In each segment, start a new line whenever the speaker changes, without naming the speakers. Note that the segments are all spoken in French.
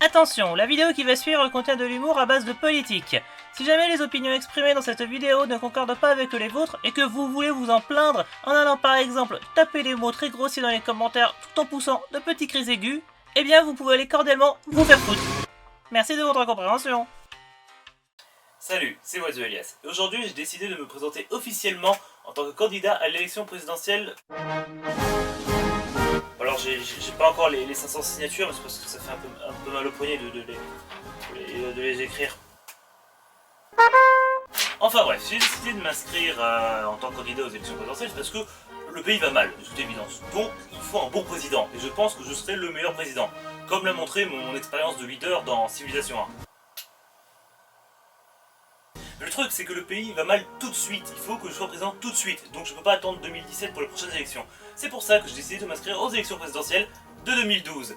Attention, la vidéo qui va suivre contient de l'humour à base de politique. Si jamais les opinions exprimées dans cette vidéo ne concordent pas avec les vôtres et que vous voulez vous en plaindre en allant par exemple taper des mots très grossiers dans les commentaires tout en poussant de petits cris aigus, eh bien vous pouvez aller cordialement vous faire foutre. Merci de votre compréhension.
Salut, c'est moi Elias. Et aujourd'hui j'ai décidé de me présenter officiellement en tant que candidat à l'élection présidentielle. Alors j'ai pas encore les 500 signatures, mais c'est parce que ça fait un peu mal au poignet de les écrire. Enfin bref, j'ai décidé de m'inscrire en tant que candidat aux élections présidentielles parce que le pays va mal, de toute évidence. Donc il faut un bon président, et je pense que je serai le meilleur président, comme l'a montré mon expérience de leader dans Civilisation 1. Le truc, c'est que le pays va mal tout de suite. Il faut que je sois président tout de suite. Donc je peux pas attendre 2017 pour les prochaines élections. C'est pour ça que j'ai décidé de m'inscrire aux élections présidentielles de 2012.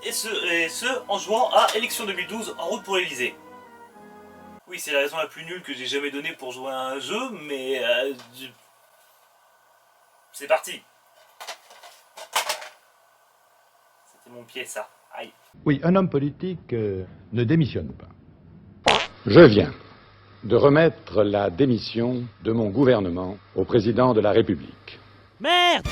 Et ce en jouant à élection 2012 en route pour l'Elysée. Oui, c'est la raison la plus nulle que j'ai jamais donnée pour jouer à un jeu, mais... C'est parti. C'était mon pied, ça. Aïe.
Oui, un homme politique ne démissionne pas. Je viens de remettre la démission de mon gouvernement au président de la République.
Merde!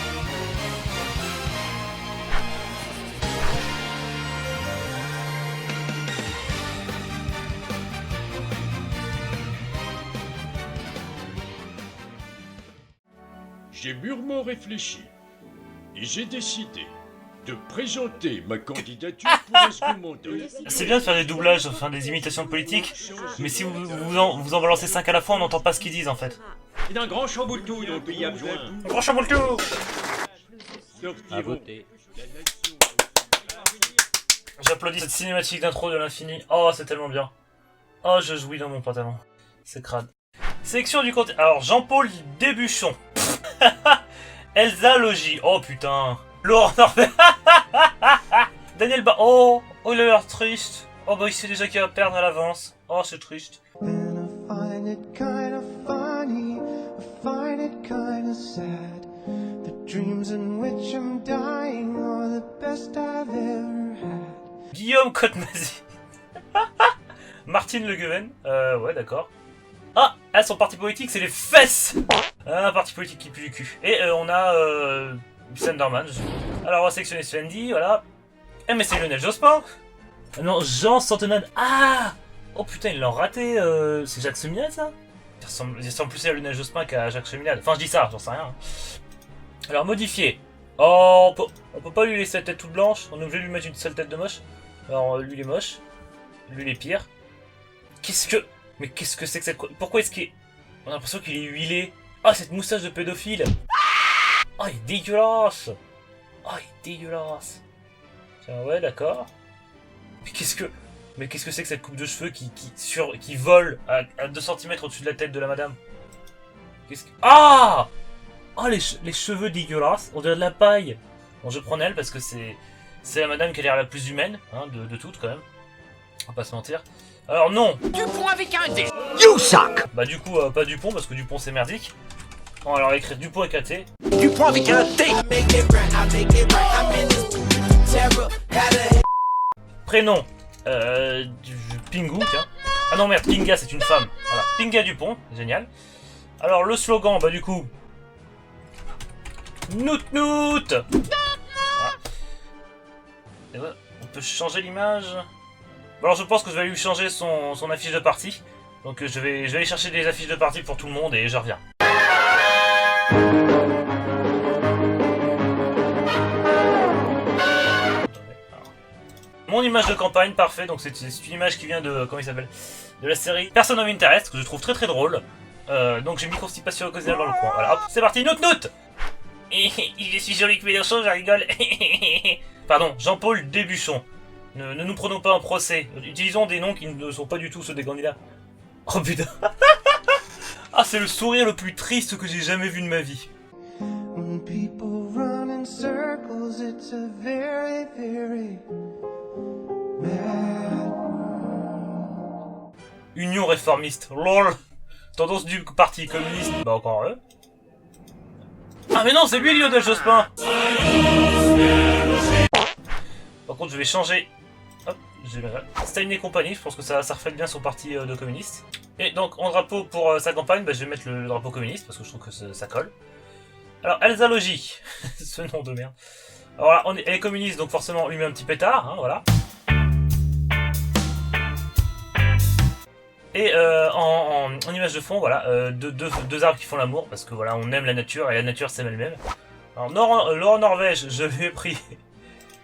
J'ai mûrement réfléchi et j'ai décidé de présenter ma candidature pour un second mandat.
C'est bien de faire des doublages, enfin des imitations politiques, mais si vous en balancez 5 à la fois, on n'entend pas ce qu'ils disent en fait.
C'est un grand chamboule-tout dont le pays a besoin.
Grand chamboule-tout!
À voter.
J'applaudis cette cinématique d'intro de l'infini. Oh, c'est tellement bien. Oh, je jouis dans mon pantalon. C'est crade. Sélection du compte. Alors, Jean-Paul Débuchon. Elsa Logi. Oh putain. Laurent Norvège. Daniel Ba. Oh, il a l'air triste. Oh bah il sait déjà qu'il va perdre à l'avance. Oh, c'est triste. Guillaume Cotemazy. Martine Le Guven. Ouais, d'accord. Ah, son parti politique, c'est les fesses. Un parti politique qui pue du cul. Et on a Slenderman. Alors on va sélectionner Slendy, voilà. Eh mais c'est Lionel Jospin. Non, Jean Santenade. Ah. Oh putain, ils l'ont raté. C'est Jacques Cheminade, ça. Il ressemble plus à Lionel Jospin qu'à Jacques Cheminade. Enfin, je dis ça, j'en sais rien. Alors, modifier. Oh, on peut pas lui laisser la tête toute blanche. On est obligé de lui mettre une seule tête de moche. Alors, lui, il est moche. Lui, il est pire. Mais qu'est-ce que c'est que cette... Pourquoi est-ce qu'il est... On a l'impression qu'il est huilé. Ah, cette moustache de pédophile. Ah, il est dégueulasse. Ah, il est dégueulasse. Tiens, ouais, d'accord. Mais qu'est-ce que c'est que cette coupe de cheveux qui vole à 2 cm au-dessus de la tête de la madame? Ah! Oh, les cheveux dégueulasses. On dirait de la paille. Bon, je prends elle parce que c'est la madame qui a l'air la plus humaine, hein, de toutes, quand même. On va pas se mentir. Alors non.
Dupont avec un D.
You suck. Bah du coup pas Dupont parce que Dupont c'est merdique. On va alors écrire Dupont avec un T.
Dupont avec un D.
Prénom Pingu, tiens. Ah non merde, Pinga c'est une femme. Voilà, Pinga Dupont, génial. Alors le slogan, bah du coup Nout Nout. Voilà. Et ouais, on peut changer l'image. Alors je pense que je vais lui changer son affiche de parti. Donc je vais aller chercher des affiches de parti pour tout le monde et je reviens. Mon image de campagne, parfait. Donc c'est une image qui vient de... Comment il s'appelle? De la série Person of Interest, que je trouve très très drôle. Donc j'ai mis constipation occasionnelle dans le coin. Voilà, hop, c'est parti, Nout Nout. Je suis joli que Mélenchon, je rigole. Pardon, Jean-Paul Débuchon. Ne nous prenons pas en procès. Utilisons des noms qui ne sont pas du tout ceux des candidats. Oh putain. Ah, c'est le sourire le plus triste que j'ai jamais vu de ma vie. Union réformiste. LOL. Tendance du parti communiste. Bah encore eux. Ah mais non, c'est lui Lionel Jospin. Par contre, je vais changer. Hop, Staline et compagnie, je pense que ça reflète bien son parti de communiste. Et donc en drapeau pour sa campagne, bah, je vais mettre le drapeau communiste parce que je trouve que ça colle. Alors Elsa Logi, ce nom de merde. Alors là, elle est communiste, donc forcément on lui met un petit pétard, hein, voilà. Et en image de fond, voilà, deux arbres qui font l'amour, parce que voilà, on aime la nature, et la nature s'aime elle-même. Alors, Norvège, je lui ai pris,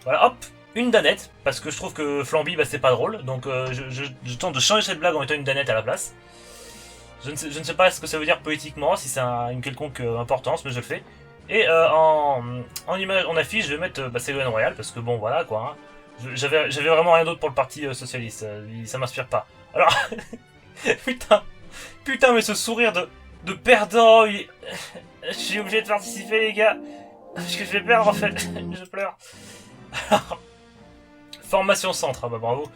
voilà, hop, une danette, parce que je trouve que Flamby, bah, c'est pas drôle, donc je tente de changer cette blague en mettant une danette à la place. Je ne sais pas ce que ça veut dire politiquement, si c'est une quelconque importance, mais je le fais. Et en affiche, je vais mettre Ségolène Royal, parce que bon, voilà, quoi, hein. J'avais vraiment rien d'autre pour le parti socialiste, ça m'inspire pas. Alors... Putain, mais ce sourire de perdant, je suis obligé de participer, les gars, parce que je vais perdre en fait, je pleure. Alors, formation centre, ah bah bravo.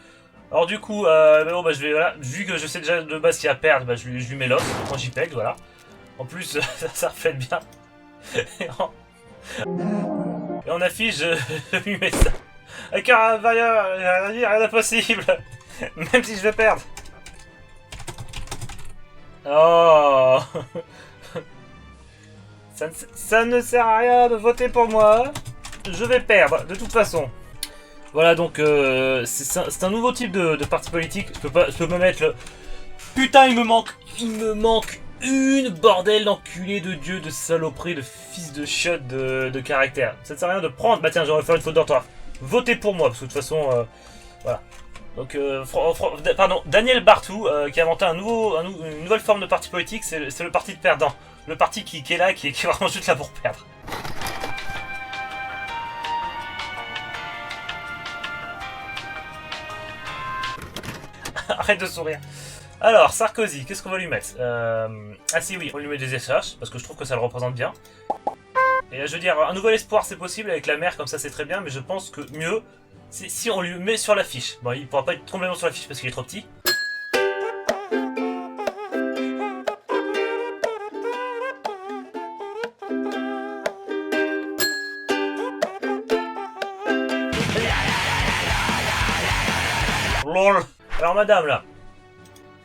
Alors du coup, bon, bah, je vais, voilà, vu que je sais déjà de base qu'il y a à perdre, bah, je lui mets l'offre quand j'y pègue, voilà. En plus, ça reflète bien. Et en affiche, je lui mets ça. Avec un vailleur, rien d'impossible, même si je vais perdre. Oh. Ça ne sert à rien de voter pour moi. Je vais perdre, de toute façon. Voilà, donc c'est un nouveau type de parti politique. Je peux pas mettre le... Putain, il me manque une bordel d'enculé de dieu, de saloperie, de fils de chiotte de caractère. Ça ne sert à rien de prendre... Bah tiens, j'aurais fait une faute d'orthographe. Votez pour moi, parce que de toute façon... voilà. Donc, pardon, Daniel Bartou, qui a inventé une nouvelle forme de parti politique, c'est le parti de perdant. Le parti qui est là, qui est vraiment juste là pour perdre. Arrête de sourire. Alors, Sarkozy, qu'est-ce qu'on va lui mettre Ah si, oui, on lui met des SH, parce que je trouve que ça le représente bien. Et je veux dire, un nouvel espoir, c'est possible, avec la mer, comme ça, c'est très bien, mais je pense que mieux... si on lui met sur l'affiche. Bon, il pourra pas être complètement sur l'affiche parce qu'il est trop petit. LOL. Alors madame là,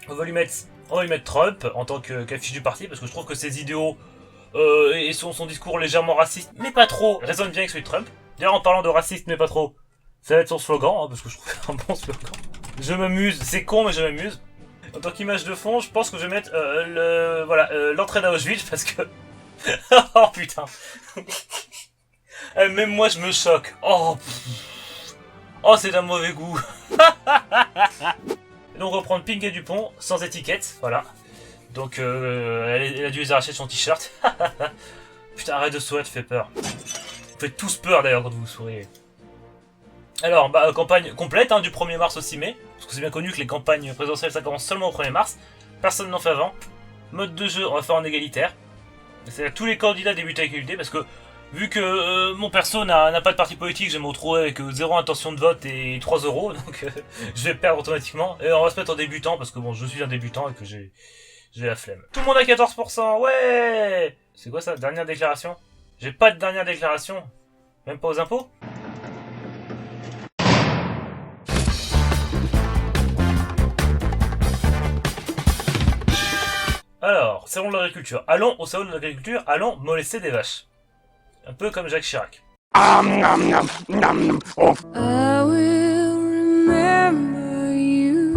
on va lui mettre Trump en tant qu'affiche du parti parce que je trouve que ses idéaux et son discours légèrement raciste, mais pas trop, résonne bien avec celui de Trump. D'ailleurs en parlant de raciste mais pas trop, ça va être son slogan, hein, parce que je trouve un bon slogan. Je m'amuse, c'est con mais je m'amuse. En tant qu'image de fond, je pense que je vais mettre l'entrée d'Auschwitz parce que... oh putain. Même moi je me choque. Oh, c'est d'un mauvais goût. Donc on va prendre Ping et Dupont sans étiquette, voilà. Donc elle a dû les arracher de son t-shirt. Putain, arrête de sourire, tu fais peur. Vous faites tous peur d'ailleurs quand vous souriez. Alors, bah, campagne complète, hein, du 1er mars au 6 mai, parce que c'est bien connu que les campagnes présidentielles ça commence seulement au 1er mars. Personne n'en fait avant. Mode de jeu, on va faire en égalitaire. C'est-à-dire tous les candidats débutent avec ULD, parce que vu que mon perso n'a pas de parti politique, je vais me retrouver avec 0 intention de vote et 3 euros, donc je vais perdre automatiquement. Et on va se mettre en débutant, parce que bon, je suis un débutant et que j'ai la flemme. Tout le monde à 14%, ouais. C'est quoi ça, dernière déclaration? J'ai pas de dernière déclaration, même pas aux impôts. Alors, salon de l'agriculture. Allons au salon de l'agriculture, allons molester des vaches. Un peu comme Jacques Chirac.
I will
remember you.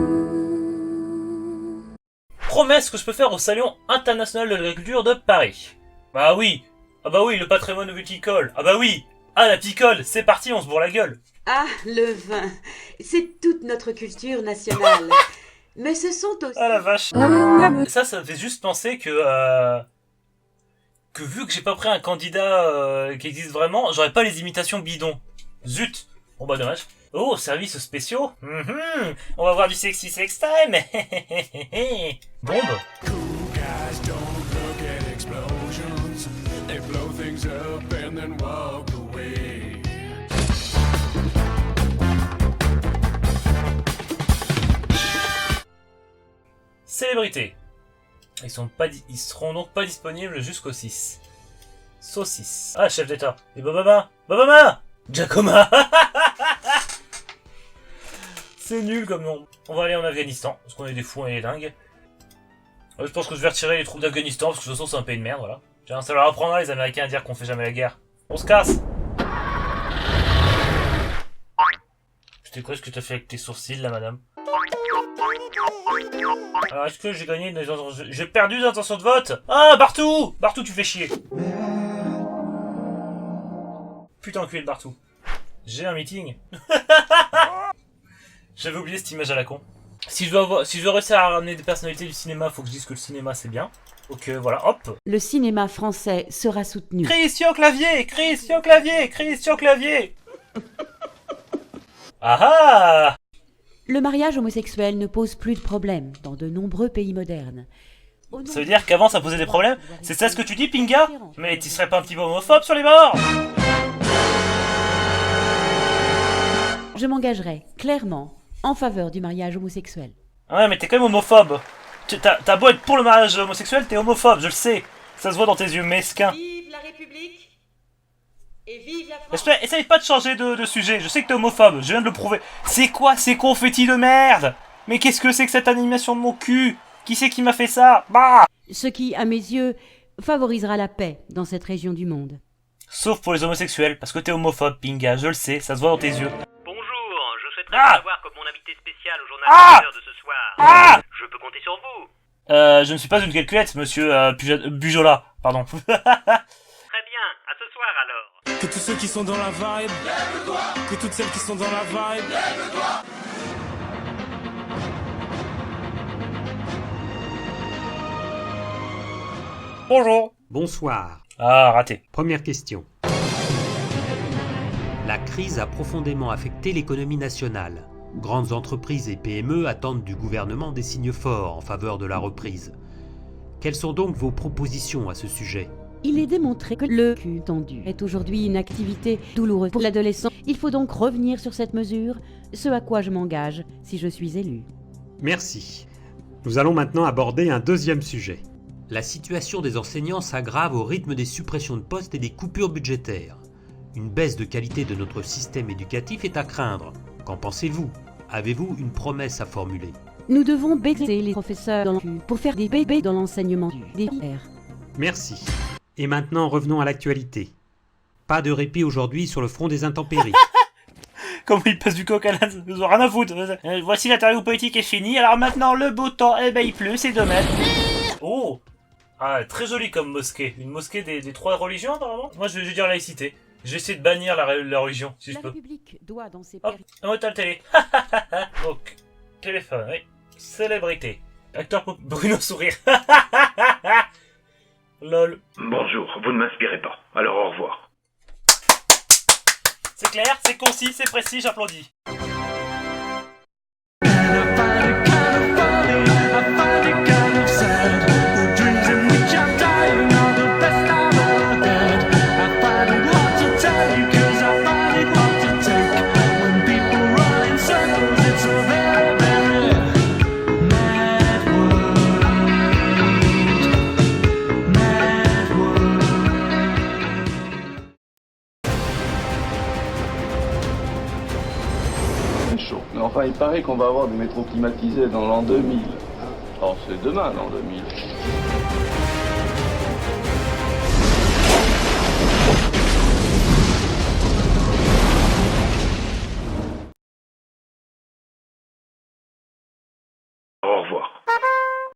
Promesse que je peux faire au Salon international de l'agriculture de Paris. Bah oui. Ah bah oui, le patrimoine viticole. Ah bah oui. Ah la picole, c'est parti, on se bourre la gueule.
Ah, le vin, c'est toute notre culture nationale. Mais ce sont aussi...
Ah la vache. Ça me fait juste penser que vu que j'ai pas pris un candidat qui existe vraiment, j'aurais pas les imitations bidons. Zut. Bon bah dommage. Oh, services spéciaux. On va voir du sexy sex time. Bombe. Célébrité. Ils seront donc pas disponibles jusqu'au 6. Saucisse. Ah, chef d'état. Et Babama. Giacomo. C'est nul comme nom. On va aller en Afghanistan, parce qu'on est des fous et des dingues. Je pense que je vais retirer les troupes d'Afghanistan, parce que de toute façon c'est un pays de merde, voilà. Tiens, ça leur apprendra les Américains à dire qu'on fait jamais la guerre. On se casse. C'était quoi ce que t'as fait avec tes sourcils là, madame? Alors est-ce que j'ai gagné des intentions... J'ai perdu des intentions de vote? Ah, Bartou! Bartou, tu fais chier. Putain, enculé de Bartou. J'ai un meeting. J'avais oublié cette image à la con. Si je veux réussir à ramener des personnalités du cinéma, faut que je dise que le cinéma c'est bien. Donc voilà, hop.
Le cinéma français sera soutenu.
Christian Clavier! Christian Clavier! Christian Clavier! Ah ah!
Le mariage homosexuel ne pose plus de problème dans de nombreux pays modernes.
Ça veut dire qu'avant ça posait des problèmes? C'est ça ce que tu dis, Pinga? Mais tu serais pas un petit peu homophobe sur les bords?
Je m'engagerai clairement en faveur du mariage homosexuel.
Ouais, mais t'es quand même homophobe. T'as beau être pour le mariage homosexuel, t'es homophobe, je le sais. Ça se voit dans tes yeux mesquins.
Vive la République et vive la France.
Essaye pas de changer de sujet, je sais que t'es homophobe, je viens de le prouver. C'est quoi ces confettis de merde? Mais qu'est-ce que c'est que cette animation de mon cul? Qui c'est qui m'a fait ça? Bah!
Ce qui, à mes yeux, favorisera la paix dans cette région du monde.
Sauf pour les homosexuels, parce que t'es homophobe, Pinga, je le sais, ça se voit dans tes yeux.
Bonjour, je souhaiterais savoir comme mon invité spécial au journal de ce soir. Je peux compter sur vous.
Je ne suis pas une calculette, monsieur Bujola, pardon.
Très bien, à ce soir alors.
Que tous ceux qui sont dans la vibe, lève-toi. Que toutes celles qui sont dans la vibe, lève-toi.
Bonjour.
Bonsoir.
Ah, raté.
Première question. La crise a profondément affecté l'économie nationale. Grandes entreprises et PME attendent du gouvernement des signes forts en faveur de la reprise. Quelles sont donc vos propositions à ce sujet ?
Il est démontré que le cul tendu est aujourd'hui une activité douloureuse pour l'adolescent. Il faut donc revenir sur cette mesure, ce à quoi je m'engage si je suis élu.
Merci. Nous allons maintenant aborder un deuxième sujet. La situation des enseignants s'aggrave au rythme des suppressions de postes et des coupures budgétaires. Une baisse de qualité de notre système éducatif est à craindre. Qu'en pensez-vous ? Avez-vous une promesse à formuler ?
Nous devons baiser les professeurs dans le cul pour faire des bébés dans l'enseignement des PR.
Merci. Et maintenant, revenons à l'actualité. Pas de répit aujourd'hui sur le front des intempéries.
Comment il passe du coq à l'âne, ils ont rien à foutre. Voici l'interview politique est finie, alors maintenant le beau temps, eh ben il pleut, c'est dommage. Oh! Ah, très joli comme mosquée. Une mosquée des trois religions apparemment. Moi je vais dire laïcité. Je vais essayer de bannir la religion, si je peux.
La République doit dans ses
Hop, on éteint la télé. Donc, téléphone, oui. Célébrité. Acteur Bruno Sourire. Lol.
Bonjour, vous ne m'inspirez pas. Alors au revoir.
C'est clair, c'est concis, c'est précis, j'applaudis.
Mais enfin, il paraît qu'on va avoir des métros climatisés dans l'an 2000. Alors, c'est demain, l'an 2000.